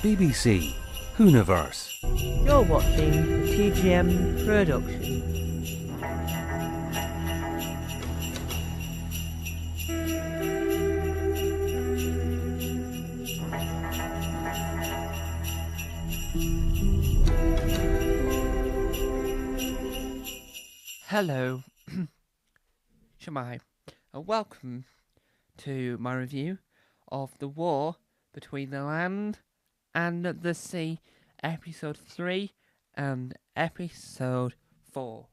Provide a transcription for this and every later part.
BBC Hooniverse. You're watching the TGM production. Hello, Shamai, and welcome to my review of The War Between the Land and the Sea, Episode 3 and Episode 4.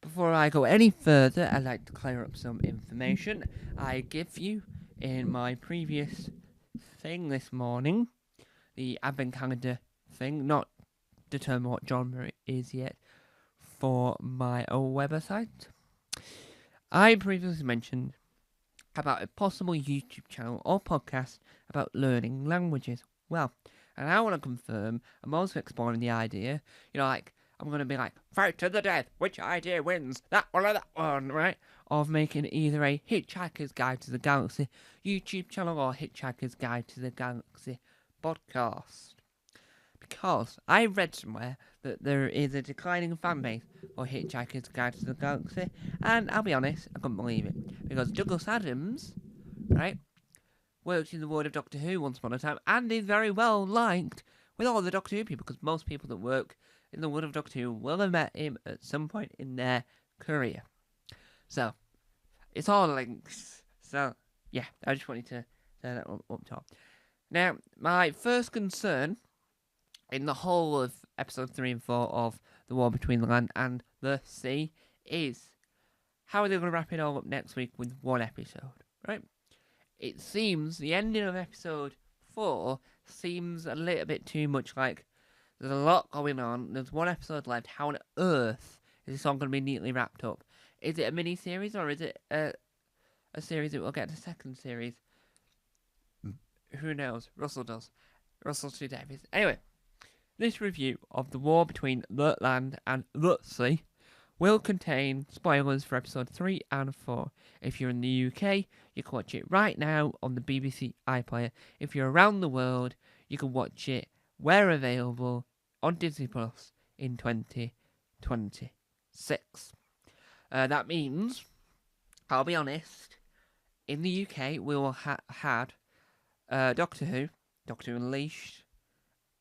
Before I go any further, I'd like to clear up some information I give you in my previous thing this morning, the Advent Calendar thing, not determine what genre it is yet, for my own website. I previously mentioned about a possible YouTube channel or podcast about learning languages. Well, and I want to confirm, I'm also exploring the idea, I'm going to be like, fight to the death, which idea wins, that one or that one, right? Of making either a Hitchhiker's Guide to the Galaxy YouTube channel or Hitchhiker's Guide to the Galaxy podcast. Because I read somewhere that there is a declining fan base for Hitchhiker's Guide to the Galaxy, and I'll be honest, I couldn't believe it. Because Douglas Adams, right, worked in the world of Doctor Who once upon a time, and is very well liked with all the Doctor Who people, because most people that work in the world of Doctor Who will have met him at some point in their career. So, it's all links. So, yeah, I just wanted to say that up top. Now, my first concern in the whole of episode 3 and 4 of The War Between the Land and the Sea is how are they going to wrap it all up next week with one episode, right? It seems the ending of episode 4 seems a little bit too much like there's a lot going on, there's one episode left, how on earth is this all going to be neatly wrapped up? Is it a mini-series or is it a series that will get to second series? Who knows? Russell does. Russell T. Davies. Anyway, this review of The War Between the Land and the Sea will contain spoilers for episode 3 and 4. If you're in the UK, you can watch it right now on the BBC iPlayer. If you're around the world, you can watch it where available on Disney Plus in 2026. That means, I'll be honest, in the UK we will had Doctor Who, Doctor Who Unleashed,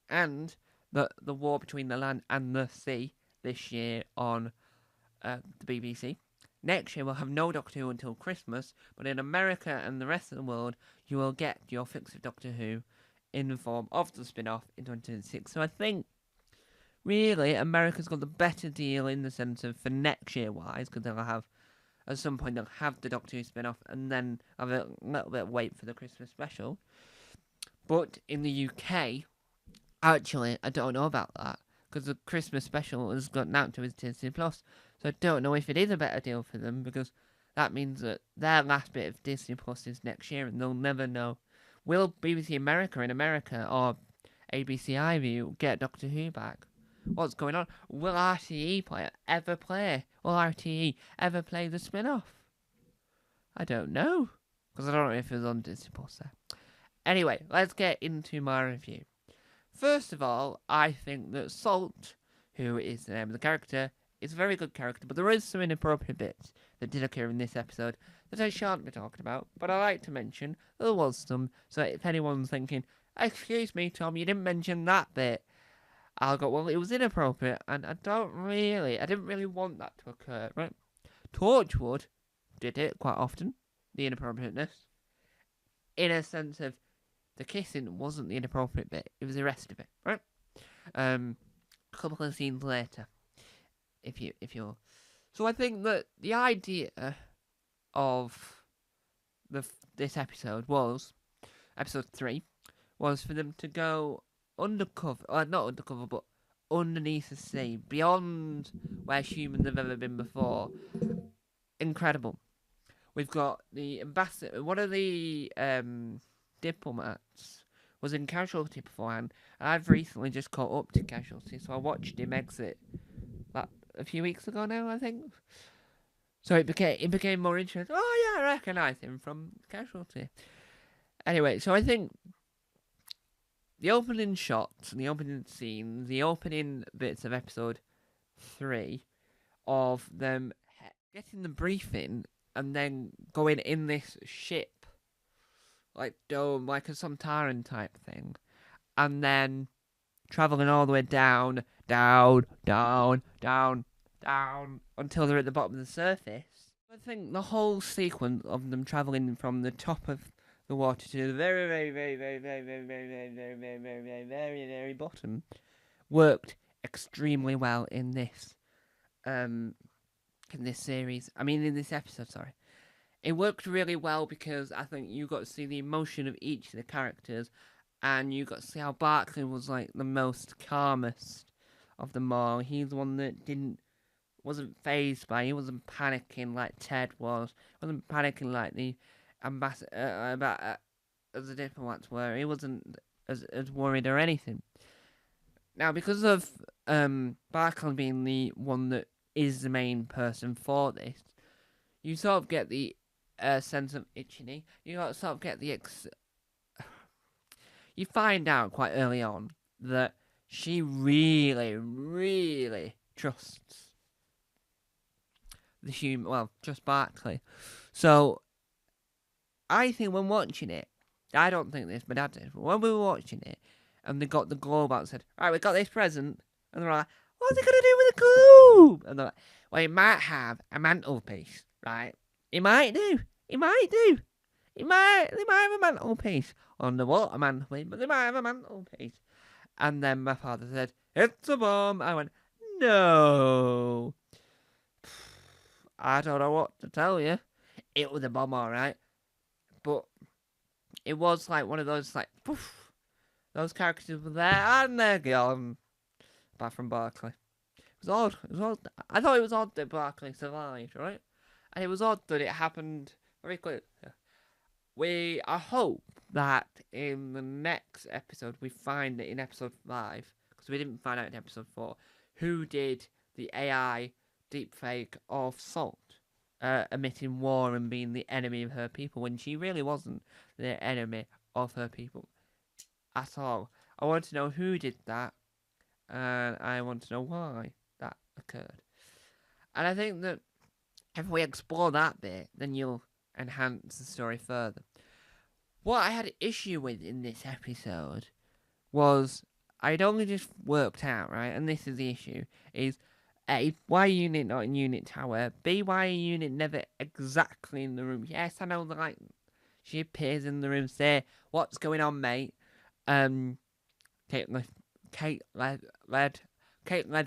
and the War Between the Land and the Sea this year on the BBC. Next year we'll have no Doctor Who until Christmas, but in America and the rest of the world you will get your fix of Doctor Who in the form of the spin-off in 2026. So I think, really, America's got the better deal in the sense of for next year wise, because they'll have, at some point they'll have the Doctor Who spin-off and then have a little bit of wait for the Christmas special. But in the UK, actually, I don't know about that, because the Christmas special has gotten out to his Disney Plus, so I don't know if it is a better deal for them, because that means that their last bit of Disney Plus is next year, and they'll never know. Will BBC America in America, or ABC iView, get Doctor Who back? What's going on? Will RTE ever play the spin-off? I don't know, because I don't know if it's on Disney Plus there. Anyway, let's get into my review. First of all, I think that Salt, who is the name of the character, is a very good character, but there is some inappropriate bits that did occur in this episode that I shan't be talking about, but I like to mention there was some, so if anyone's thinking, excuse me, Tom, you didn't mention that bit, I'll go, well, it was inappropriate, and I didn't really want that to occur, right? Torchwood did it quite often, the inappropriateness, in a sense of the kissing wasn't the inappropriate bit, it was the rest of it, right? A couple of scenes later, if you're... So I think that the idea of this episode was, episode 3, was for them to go undercover, or not undercover, but underneath the sea, beyond where humans have ever been before. Incredible. We've got the ambassador, one of the diplomats was in Casualty beforehand, and I've recently just caught up to Casualty, so I watched him exit a few weeks ago now, I think. So it became more interesting. Oh yeah, I recognise him from Casualty. Anyway, so I think the opening shots, the opening scenes, the opening bits of episode 3 of them getting the briefing and then going in this ship, like dome, like a Sontaran type thing, and then traveling all the way down, until they're at the bottom of the surface. I think the whole sequence of them traveling from the top of the water to the very bottom worked extremely well in this series. I mean, in this episode, sorry. It worked really well because I think you got to see the emotion of each of the characters, and you got to see how Barclay was like the most calmest of them all. He's the one that wasn't phased by. He wasn't panicking like Ted was. He wasn't panicking like the ambassador as the diplomats were. He wasn't as worried or anything. Now, because of Barclay being the one that is the main person for this, you sort of get the sense of itchiness. You sort of get the you find out quite early on that she really, really trusts the human. Well, just Barclay. So I think when watching it, I don't think this, my dad did. But when we were watching it, and they got the globe out and said, "All right, we got this present," and they're like, "What's it gonna do with the globe?" And they're like, "Well, it might have a mantelpiece, right? It might do. It might do. They might have a mantelpiece on the water mantelpiece, but they might have a mantelpiece." And then my father said, "It's a bomb." I went, "No." I don't know what to tell you. It was a bomb, alright. But it was like one of those, like, poof. Those characters were there and they're gone. Apart from Barclay. It was odd. I thought it was odd that Barclay survived, right? And it was odd that it happened very quickly. I hope that in the next episode we find it in episode 5, because we didn't find out in episode 4, who did the AI deepfake of Salt, admitting war and being the enemy of her people, when she really wasn't the enemy of her people at all. I want to know who did that, and I want to know why that occurred. And I think that if we explore that bit, then you'll enhance the story further. What I had an issue with in this episode was I'd only just worked out, right, and this is the issue, is A, why Unit not in Unit Tower? B, why Unit never exactly in the room? Yes, I know, like, she appears in the room, say, "What's going on, mate?" Kate led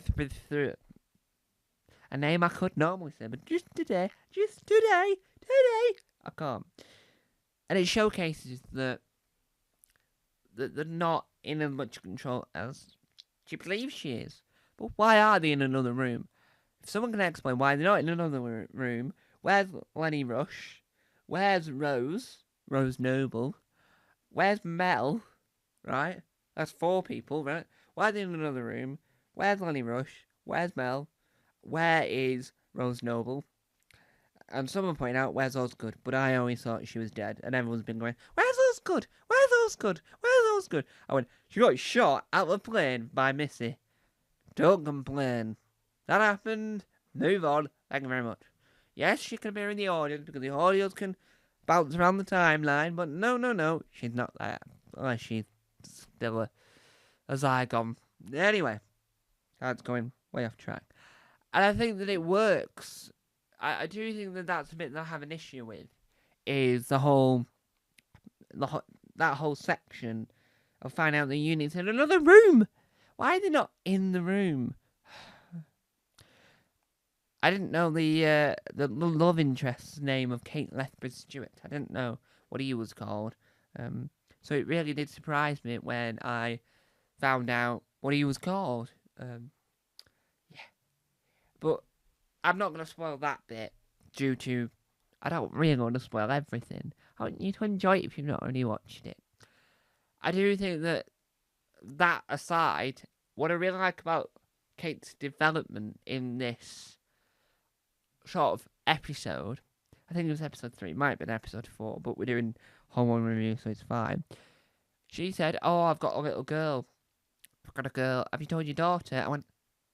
through it. A name I could normally say, but just today, I can't. And it showcases that they're not in as much control as she believes she is. But why are they in another room? If someone can explain why they're not in another room, where's Lenny Rush? Where's Rose Noble? Where's Mel? Right? That's 4 people, right? Why are they in another room? Where's Lenny Rush? Where's Mel? Where is Rose Noble? And someone pointed out, "Where's Osgood?" But I always thought she was dead, and everyone's been going, "Where's Osgood? Where's Osgood? Where's Osgood?" I went, "She got shot out of a plane by Missy. Don't complain. That happened. Move on. Thank you very much." Yes, she can appear in the audience, because the audience can bounce around the timeline, but no, she's not there. Unless she's still a Zygon. Anyway, that's going way off track. And I think that it works. I do think that that's a bit that I have an issue with, is that whole section of finding out the unit's in another room. Why are they not in the room? I didn't know the love interest's name of Kate Lethbridge-Stewart. I didn't know what he was called. So it really did surprise me when I found out what he was called. Yeah. But I'm not going to spoil that bit due to... I don't really want to spoil everything. I want you to enjoy it if you've not already watched it. I do think that aside, what I really like about Kate's development in this sort of episode, I think it was episode 3, it might have been episode 4, but we're doing Hormone Review, so it's fine. she said, "Oh, I've got a little girl. I've got a girl. Have you told your daughter?" I went,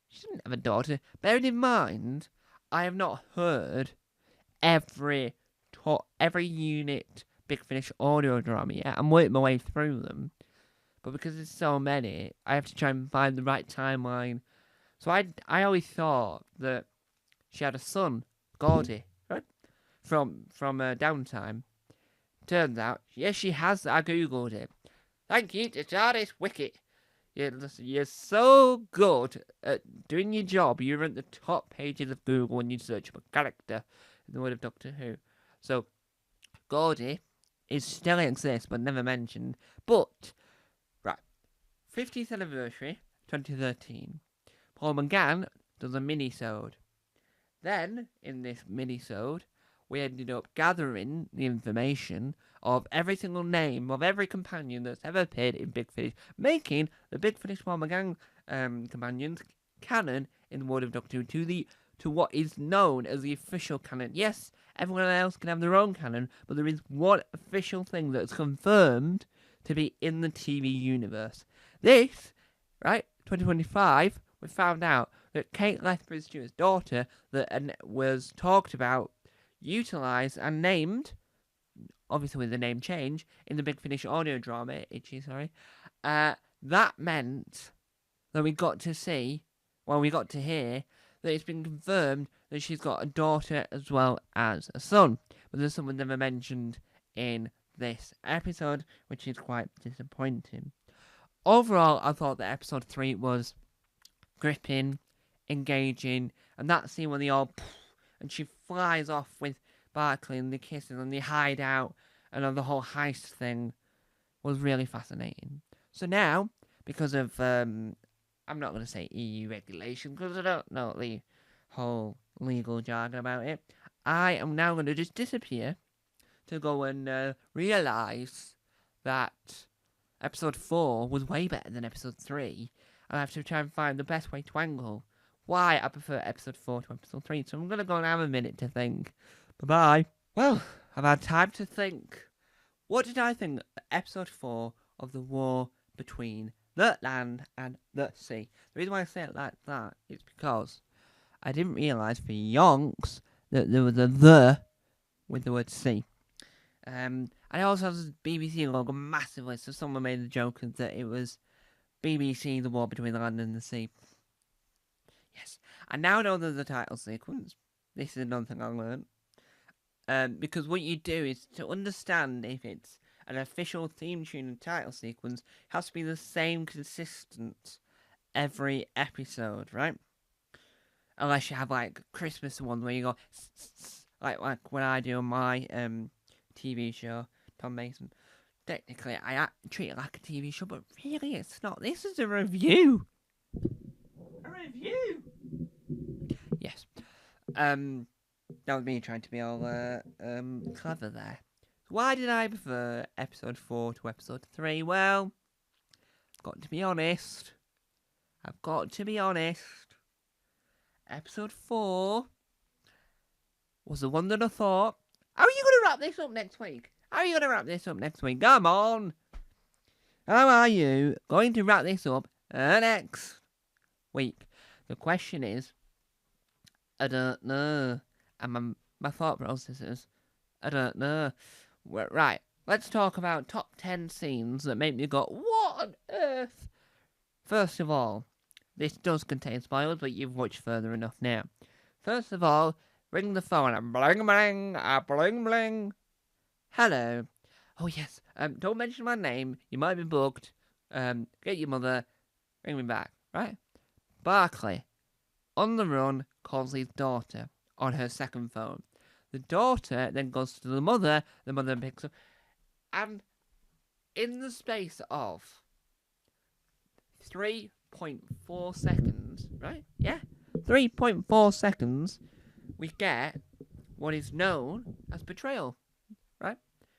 "She didn't have a daughter." Bearing in mind, I have not heard every unit Big Finish audio drama yet. I'm working my way through them. But because there's so many, I have to try and find the right timeline. So I always thought that she had a son, Gordy, right? From Downtime. Turns out, yes, she has. I googled it. Thank you to TARDIS Wiki. You're so good at doing your job. You're at the top pages of Google when you search for character in the world of Doctor Who. So, Gordy still exists, but never mentioned. But, right, 50th anniversary, 2013. Paul McGann does a mini-sode. Then, in this mini-sode, we ended up gathering the information of every single name of every companion that's ever appeared in Big Finish, making the Big Finish Paul McGann companions canon in the world of Doctor Who to what is known as the official canon. Yes, everyone else can have their own canon, but there is one official thing that's confirmed to be in the TV universe. This, right, 2025, we found out that Kate Lethbridge Stewart's daughter that was talked about, utilised and named, obviously with the name change, in the Big Finish audio drama, that meant that we got to hear that it's been confirmed that she's got a daughter as well as a son. But there's someone never mentioned in this episode, which is quite disappointing. Overall, I thought that episode 3 was gripping, engaging, and that scene when they all and she flies off with Barclay and the kisses and they hide out and the whole heist thing was really fascinating. So now, because of, I'm not going to say EU regulation because I don't know the whole legal jargon about it, I am now going to just disappear to go and realise that episode 4 was way better than episode 3. And I have to try and find the best way to angle why I prefer episode 4 to episode 3. So I'm going to go and have a minute to think. Bye-bye. Well, I've had time to think. What did I think of episode 4 of the war between the land and the sea? The reason why I say it like that is because I didn't realise for yonks that there was a "the" with the word sea. And it also has the BBC logo massively, so someone made the joke that it was BBC, the war between the land and the sea. Yes, I now know there's a title sequence. This is another thing I learned. Because what you do is to understand if it's an official theme tune and title sequence, it has to be the same consistent every episode, right? Unless you have like Christmas one where you go like when I do on my TV show, Tom Mason. Technically, I treat it like a TV show, but really it's not. This is a review. A review? Yes. That was me trying to be all clever there. Why did I prefer episode 4 to episode 3? Well, I've got to be honest. Episode 4 was the one that I thought, how are you going to wrap this up next week? Come on. How are you going to wrap this up next week? The question is, I don't know. And my thought process is, I don't know. Right, let's talk about top 10 scenes that make me go, what on earth? First of all, this does contain spoilers, but you've watched further enough now. First of all, ring the phone and bling bling, bling bling. Hello. Oh yes, don't mention my name, you might be booked. Get your mother, ring me back, right? Barclay, on the run, calls his daughter on her second phone. The daughter then goes to the mother picks up, and in the space of 3.4 seconds, right? Yeah, 3.4 seconds, we get what is known as betrayal, right?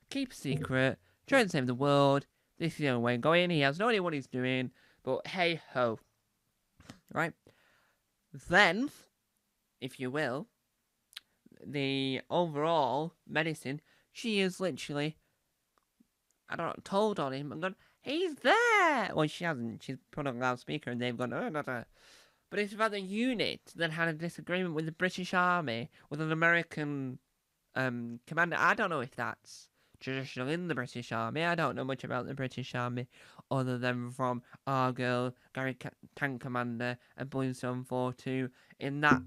Keep a secret, try and save the world, this is the only way going, he has no idea what he's doing, but hey ho, right? Then, if you will, the overall medicine, she is literally, told on him and gone, he's there. Well, she hasn't. She's put on a loudspeaker and they've gone, oh, no, no. But it's about the unit that had a disagreement with the British Army, with an American commander. I don't know if that's traditional in the British Army. I don't know much about the British Army other than from Argyll, Tank Commander, and Bluestone 4-2 in that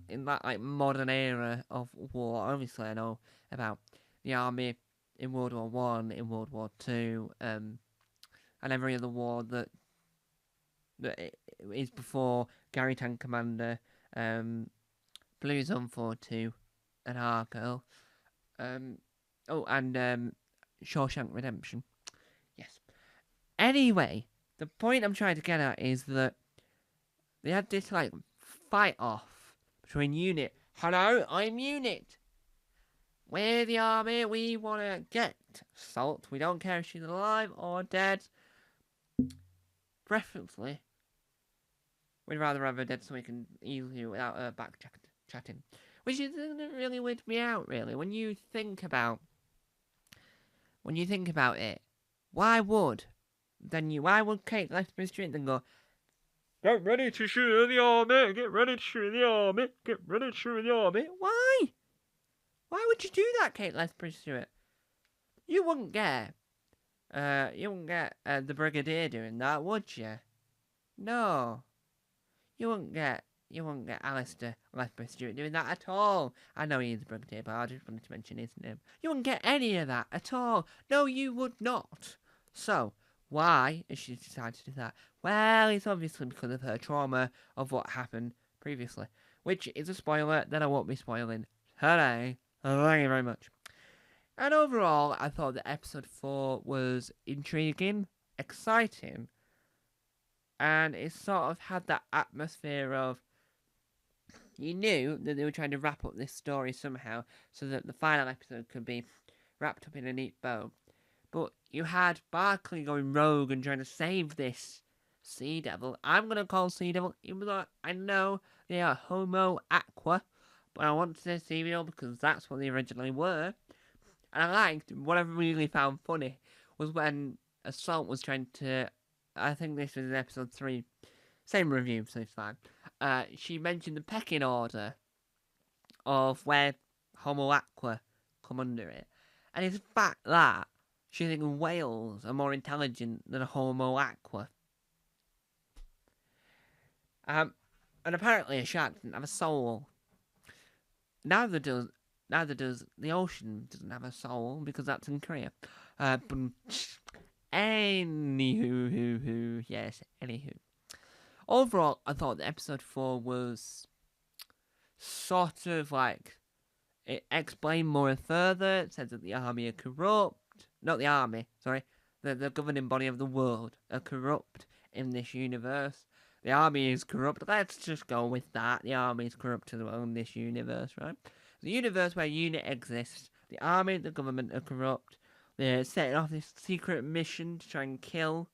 like modern era of war. Obviously, I know about the army in World War One, in World War Two, and every other war that is before Gary Tank Commander, Bluestone 4-2, and Argyll. And Shawshank Redemption. Yes. Anyway, the point I'm trying to get at is that they had this like fight off between Unit. Hello, I'm Unit. We're the army. We want to get Salt. We don't care if she's alive or dead. Preferably, we'd rather have her dead so we can easily without her back chatting. Which doesn't really weird me out, really. When you think about it, why would Kate Lethbridge Street then go, get ready to shoot the army, get ready to shoot the army, get ready to shoot the army? Why? Why would you do that, Kate Lethbridge Stewart? You wouldn't get the Brigadier doing that, would you? No. You wouldn't get Alistair Lethbridge Stewart doing that at all. I know he's a Brigadier, but I just wanted to mention his name. You wouldn't get any of that at all. No, you would not. So, why has she decided to do that? Well, it's obviously because of her trauma of what happened previously, which is a spoiler that I won't be spoiling today. Thank you very much. And overall, I thought that episode 4 was intriguing, exciting, and it sort of had that atmosphere of, you knew that they were trying to wrap up this story somehow so that the final episode could be wrapped up in a neat bow. But you had Barclay going rogue and trying to save this Sea Devil. I'm going to call Sea Devil, even though I know they are Homo Aqua, but I want to say Sea Devil because that's what they originally were. And I liked, what I really found funny was when Assault was trying to, I think this was in episode 3, same review, so it's fine. She mentioned the pecking order of where Homo Aqua come under it. And it's the fact that she thinks whales are more intelligent than a Homo Aqua. And apparently a shark didn't have a soul. Neither does the ocean doesn't have a soul because that's in Korea. But anywho. Overall, I thought that episode 4 was sort of like, it explained more further. It said that the army are corrupt. Not the army, sorry. The governing body of the world are corrupt in this universe. The army is corrupt. Let's just go with that. The army is corrupt as well in this universe, right? The universe where UNIT exists, the army, the government are corrupt. They're setting off this secret mission to try and kill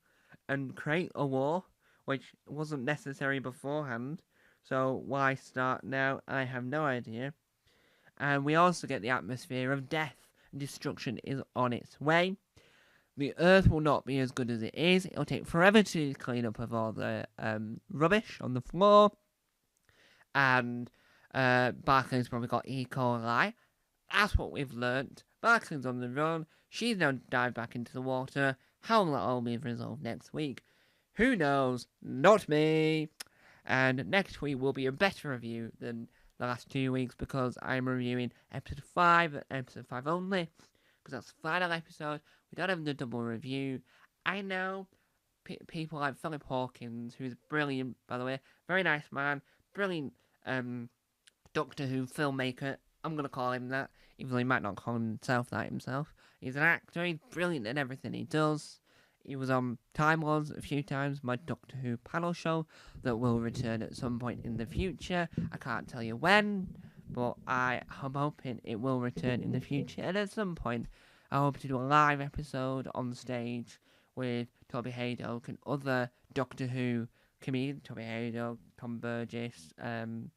and create a war, which wasn't necessary beforehand. So why start now? I have no idea. And we also get the atmosphere of death and destruction is on its way. The Earth will not be as good as it is. It'll take forever to clean up of all the rubbish on the floor. And Barclay's probably got E. coli. That's what we've learnt. Barclay's on the run. She's now dived back into the water. How will that all be resolved next week? Who knows? Not me. And next week will be a better review than the last 2 weeks because I'm reviewing episode 5 and episode 5 only. Because that's the final episode. We don't have the double review. I know people like Philip Hawkins, who's brilliant, by the way. Very nice man. Brilliant Doctor Who filmmaker. I'm going to call him that, even though he might not call himself that himself. He's an actor. He's brilliant in everything he does. He was on Time Lords a few times, my Doctor Who panel show that will return at some point in the future. I can't tell you when, but I am hoping it will return in the future. And at some point, I hope to do a live episode on stage with Toby Haydock and other Doctor Who comedians. Toby Haydock, Tom Burgess, trying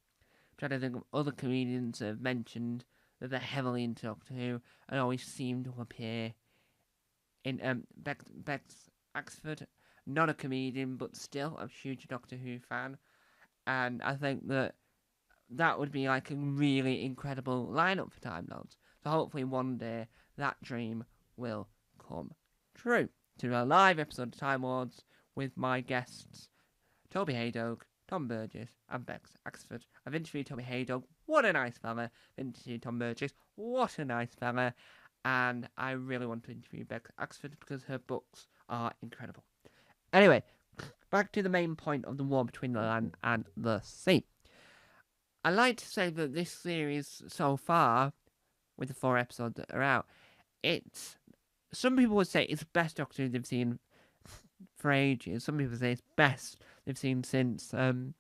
to think of other comedians that have mentioned that they're heavily into Doctor Who and always seem to appear in Bex Axford, not a comedian, but still a huge Doctor Who fan. And I think that would be like a really incredible lineup for Time Lords. So hopefully one day that dream will come true. To a live episode of Time Lords with my guests, Toby Haydog, Tom Burgess, and Bex Axford. I've interviewed Toby Haydog, what a nice fella. I've interviewed Tom Burgess, what a nice fella. And I really want to interview Bex Axford because her books are incredible. Anyway, back to the main point of the war between the land and the sea. I like to say that this series so far, with the 4 episodes that are out, some people would say it's the best Doctor Who they've seen for ages. Some people say it's best they've seen since Jodie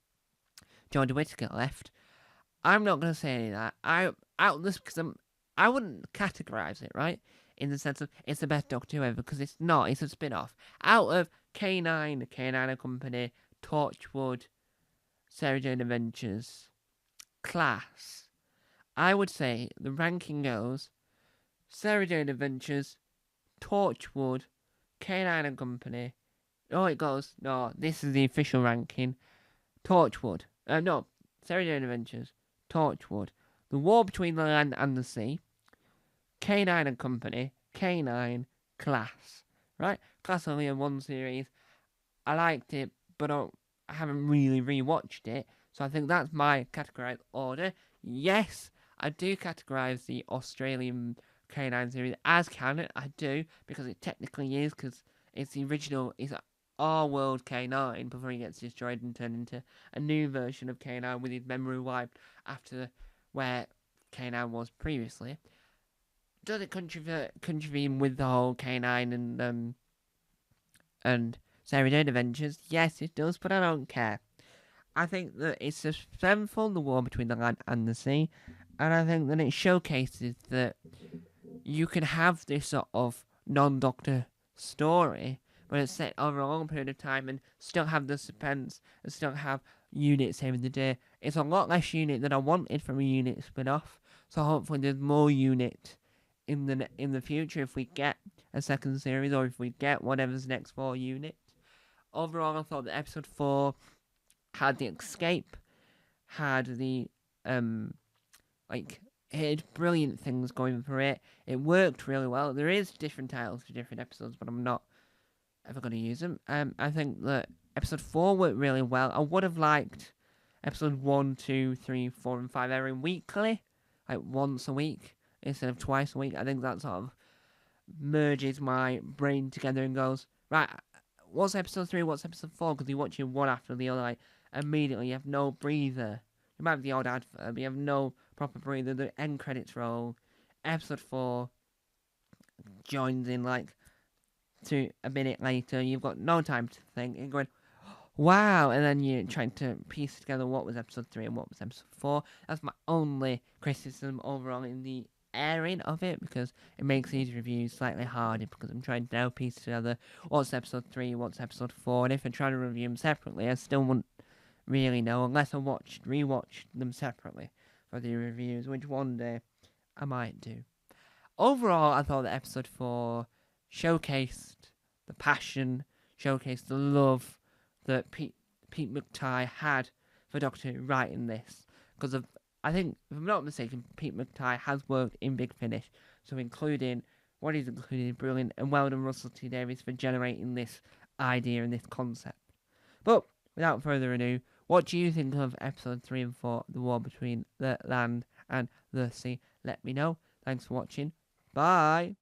Whittaker left. I'm not going to say any of that. I wouldn't categorise it, right? In the sense of it's the best Doctor Who ever, because it's not. It's a spin-off. Out of K9, the K9 and Company, Torchwood, Sarah Jane Adventures, Class, I would say the ranking goes Sarah Jane Adventures, Torchwood, K9 and Company. Oh, it goes. No, this is the official ranking. Torchwood. No, Sarah Jane Adventures, Torchwood, The War Between the Land and the Sea, K9 and Company, K9, Class. Right? Class only in one series. I liked it, but I haven't really rewatched it. So I think that's my categorised order. Yes, I do categorise the Australian K9 series as canon. I do, because it technically is, because it's the original, it's our world K9 before he gets destroyed and turned into a new version of K9 with his memory wiped after where K9 was previously. Does it contravene with the whole K9 and Sarah Jane Adventures? Yes, it does, but I don't care. I think that it's suspenseful, the war between the land and the sea, and I think that it showcases that you can have this sort of non-Doctor story, but it's set over a long period of time and still have the suspense and still have Unit saving the day. It's a lot less Unit than I wanted from a Unit spin-off, so hopefully there's more Unit in the future if we get a second series or if we get whatever's next for Unit. Overall, I thought that episode 4 had the escape, had the it had brilliant things going for it. It worked really well. There is different titles for different episodes, but I'm not ever going to use them. I think that episode 4 worked really well. I would have liked episode 1, 2, 3, 4, and 5 airing weekly, like once a week instead of twice a week. I think that sort of merges my brain together and goes, right, what's episode 3, what's episode 4? Because you're watching one after the other, like, immediately. You have no breather. You might have the odd advert, but you have no proper breather. The end credits roll. Episode 4 joins in, like, to a minute later. You've got no time to think. You're going, wow, and then you're trying to piece together what was episode 3 and what was episode 4. That's my only criticism overall in the airing of it, because it makes these reviews slightly harder, because I'm trying to now piece together what's episode 3, what's episode 4, and if I try to review them separately, I still wouldn't really know unless I rewatched them separately for the reviews, which one day I might do. Overall, I thought that episode 4 showcased the passion, showcased the love that Pete McTighe had for Doctor Who writing this. Because I think, if I'm not mistaken, Pete McTighe has worked in Big Finish, so including what he's included is brilliant, and well done Russell T Davies for generating this idea and this concept. But without further ado, what do you think of episode 3 and 4, The War Between the Land and the Sea? Let me know. Thanks for watching. Bye.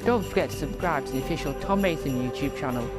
Don't forget to subscribe to the official Tom Mason YouTube channel